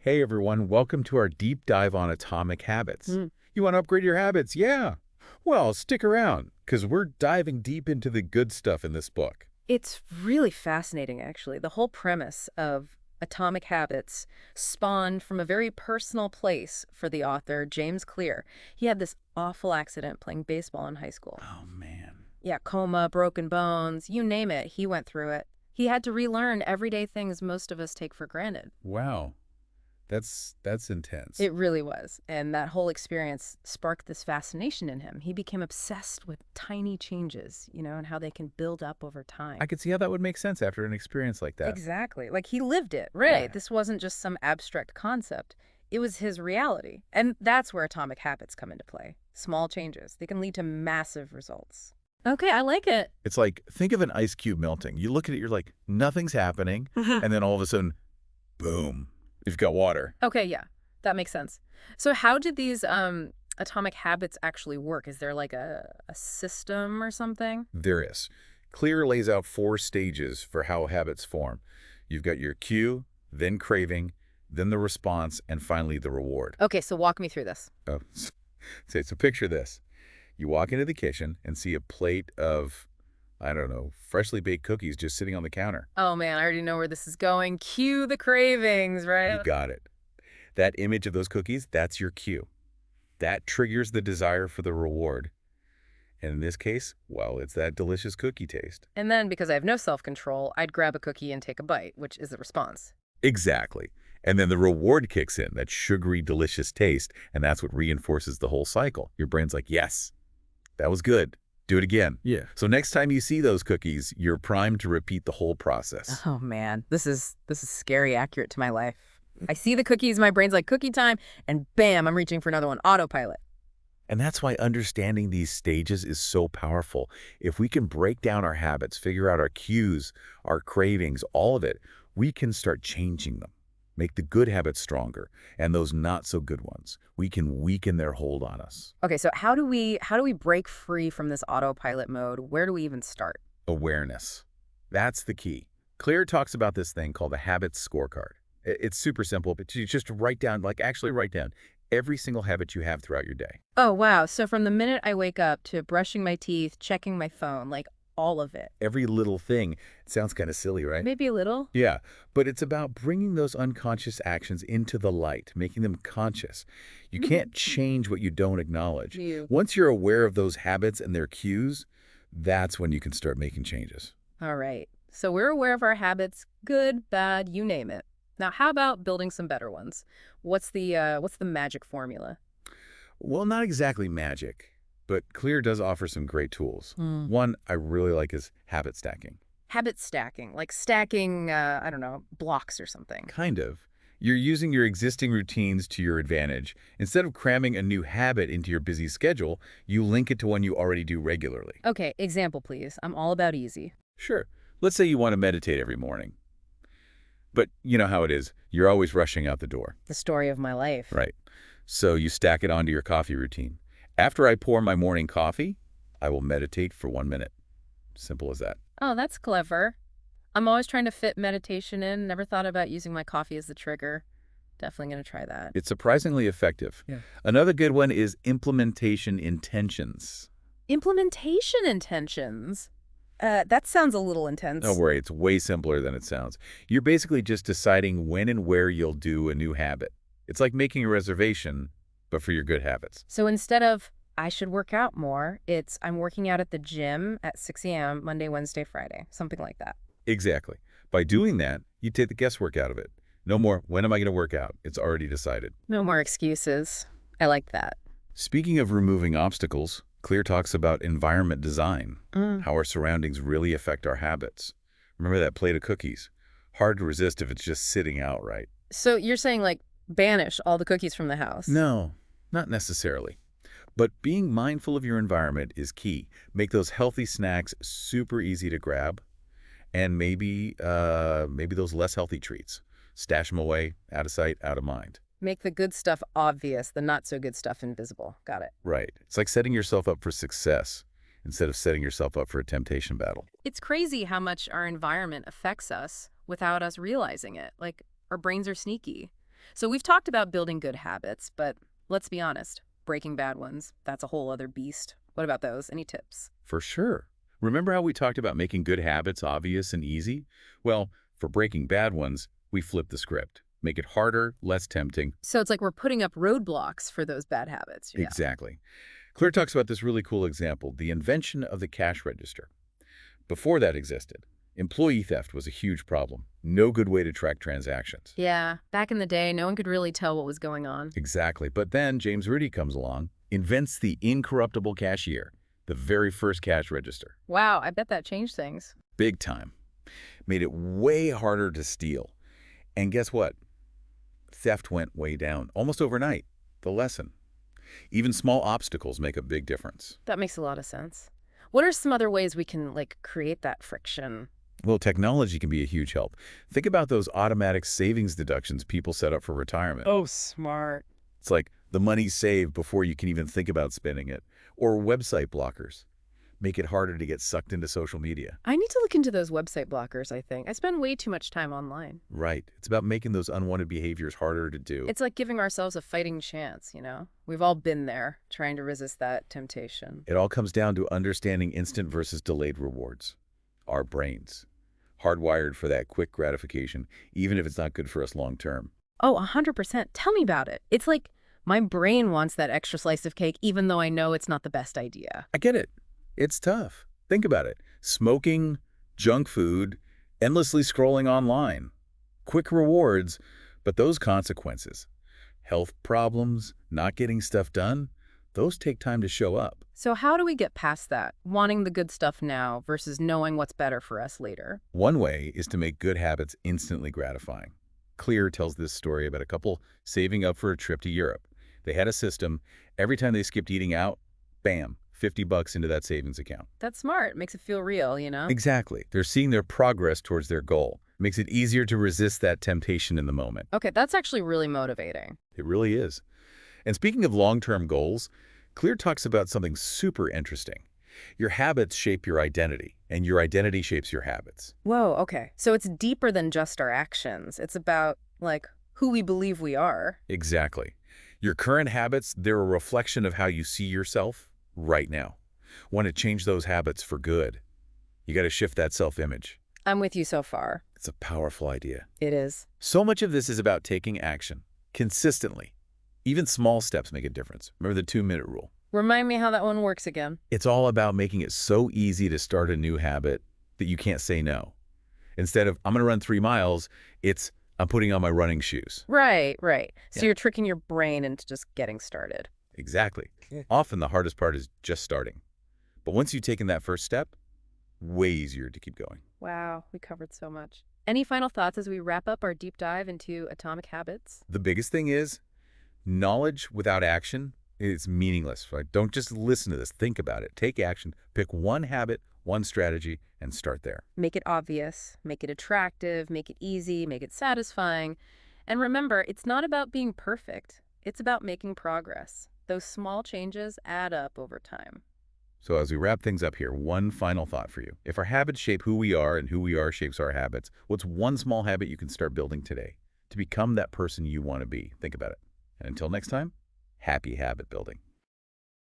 Hey everyone, welcome to our deep dive on atomic habits. Mm. You want to upgrade your habits? Yeah. Well, stick around, because we're diving deep into the good stuff in this book. It's really fascinating, actually. The whole premise of Atomic Habits spawned from a very personal place for the author, James Clear. He had this awful accident playing baseball in high school. Oh, man. Yeah, coma, broken bones, you name it, he went through it. He had to relearn everyday things most of us take for granted. Wow. That's intense. It really was. And that whole experience sparked this fascination in him. He became obsessed with tiny changes, and how they can build up over time. I could see how that would make sense after an experience like that. Exactly. Like he lived it, right? This wasn't just some abstract concept. It was his reality. And that's where atomic habits come into play. Small changes. They can lead to massive results. Okay, I like it. It's like, think of an ice cube melting. You look at it, you're like, nothing's happening. And then all of a sudden, boom, you've got water. Okay, yeah. That makes sense. So how did these atomic habits actually work? Is there like a system or something? There is. Clear lays out 4 stages for how habits form. You've got your cue, then craving, then the response, and finally the reward. Okay, so walk me through this. Oh, so picture this. You walk into the kitchen and see a plate of, I don't know, freshly baked cookies just sitting on the counter. Oh man, I already know where this is going. Cue the cravings, right? You got it. That image of those cookies, that's your cue. That triggers the desire for the reward. And in this case, well, it's that delicious cookie taste. And then, because I have no self-control, I'd grab a cookie and take a bite, which is the response. Exactly. And then the reward kicks in, that sugary, delicious taste, and that's what reinforces the whole cycle. Your brain's like, yes, that was good. Do it again. Yeah. So next time you see those cookies, you're primed to repeat the whole process. Oh man, this is scary accurate to my life. I see the cookies, my brain's like cookie time, and bam, I'm reaching for another one, autopilot. And that's why understanding these stages is so powerful. If we can break down our habits, figure out our cues, our cravings, all of it, we can start changing them. Make the good habits stronger, and those not so good ones, we can weaken their hold on us. Okay, so how do we break free from this autopilot mode? Where do we even start? Awareness. That's the key. Clear talks about this thing called the habits scorecard. It's super simple, but you just write down, actually write down every single habit you have throughout your day. Oh wow, so from the minute I wake up to brushing my teeth, checking my phone, like all of it. Every little thing. It sounds kind of silly, right? Maybe a little. Yeah, but it's about bringing those unconscious actions into the light, making them conscious. You can't change what you don't acknowledge. You. Once you're aware of those habits and their cues, that's when you can start making changes. All right. So we're aware of our habits, good, bad, you name it. Now, how about building some better ones? What's the magic formula? Well, not exactly magic, but Clear does offer some great tools. One I really like is habit stacking. Habit stacking, like stacking, I don't know, blocks or something. Kind of. You're using your existing routines to your advantage. Instead of cramming a new habit into your busy schedule, you link it to one you already do regularly. Okay, example, please. I'm all about easy. Sure. Let's say you want to meditate every morning. But you know how it is. You're always rushing out the door. The story of my life. Right. So you stack it onto your coffee routine. After I pour my morning coffee, I will meditate for 1 minute. Simple as that. Oh, that's clever. I'm always trying to fit meditation in. Never thought about using my coffee as the trigger. Definitely going to try that. It's surprisingly effective. Yeah. Another good one is implementation intentions. Implementation intentions. That sounds a little intense. Don't worry, it's way simpler than it sounds. You're basically just deciding when and where you'll do a new habit. It's like making a reservation, but for your good habits. So instead of, I should work out more, it's, I'm working out at the gym at 6 a.m. Monday, Wednesday, Friday. Something like that. Exactly. By doing that, you take the guesswork out of it. No more, when am I going to work out? It's already decided. No more excuses. I like that. Speaking of removing obstacles, Clear talks about environment design, how our surroundings really affect our habits. Remember that plate of cookies? Hard to resist if it's just sitting out, right? So you're saying, like, banish all the cookies from the house? No, not necessarily. But being mindful of your environment is key. Make those healthy snacks super easy to grab, and maybe those less healthy treats. Stash them away, out of sight, out of mind. Make the good stuff obvious, the not so good stuff invisible. Got it. Right. It's like setting yourself up for success instead of setting yourself up for a temptation battle. It's crazy how much our environment affects us without us realizing it. Like, our brains are sneaky. So we've talked about building good habits, but let's be honest, breaking bad ones, that's a whole other beast. What about those? Any tips? For sure. Remember how we talked about making good habits obvious and easy? Well, for breaking bad ones, we flip the script. Make it harder, less tempting. So it's like we're putting up roadblocks for those bad habits. Yeah. Exactly. Claire talks about this really cool example, the invention of the cash register. Before that existed, employee theft was a huge problem. No good way to track transactions. Yeah, back in the day, no one could really tell what was going on. Exactly. But then James Ritty comes along, invents the incorruptible cashier, the very first cash register. Wow, I bet that changed things. Big time. Made it way harder to steal. And guess what? Theft went way down, almost overnight. The lesson. Even small obstacles make a big difference. That makes a lot of sense. What are some other ways we can, like, create that friction? Well, technology can be a huge help. Think about those automatic savings deductions people set up for retirement. Oh, smart. It's like the money's saved before you can even think about spending it. Or website blockers. Make it harder to get sucked into social media. I need to look into those website blockers, I think. I spend way too much time online. Right. It's about making those unwanted behaviors harder to do. It's like giving ourselves a fighting chance, you know? We've all been there, trying to resist that temptation. It all comes down to understanding instant versus delayed rewards. Our brains. Hardwired for that quick gratification, even if it's not good for us long term. Oh, 100%. Tell me about it. It's like my brain wants that extra slice of cake, even though I know it's not the best idea. I get it. It's tough. Think about it. Smoking, junk food, endlessly scrolling online. Quick rewards, but those consequences. Health problems, not getting stuff done, those take time to show up. So how do we get past that, wanting the good stuff now versus knowing what's better for us later? One way is to make good habits instantly gratifying. Clear tells this story about a couple saving up for a trip to Europe. They had a system. Every time they skipped eating out, bam, $50 into that savings account. That's smart. Makes it feel real, you know? Exactly. They're seeing their progress towards their goal. Makes it easier to resist that temptation in the moment. Okay, that's actually really motivating. It really is. And speaking of long-term goals, Clear talks about something super interesting. Your habits shape your identity, and your identity shapes your habits. Whoa, okay. So it's deeper than just our actions. It's about, like, who we believe we are. Exactly. Your current habits, they're a reflection of how you see yourself right now. Want to change those habits for good. You got to shift that self-image. I'm with you so far. It's a powerful idea. It is. So much of this is about taking action consistently. Even small steps make a difference. Remember the 2-minute rule. Remind me how that one works again. It's all about making it so easy to start a new habit that you can't say no. Instead of, I'm going to run 3 miles, it's, I'm putting on my running shoes. Right, right. So Yeah. you're tricking your brain into just getting started. Exactly. Yeah. Often the hardest part is just starting. But once you've taken that first step, way easier to keep going. Wow, we covered so much. Any final thoughts as we wrap up our deep dive into atomic habits? The biggest thing is knowledge without action is meaningless. Right? Don't just listen to this. Think about it. Take action. Pick one habit, one strategy, and start there. Make it obvious, make it attractive, make it easy, make it satisfying. And remember, it's not about being perfect. It's about making progress. Those small changes add up over time. So as we wrap things up here, one final thought for you. If our habits shape who we are and who we are shapes our habits, what's one small habit you can start building today to become that person you want to be? Think about it. And until next time, happy habit building.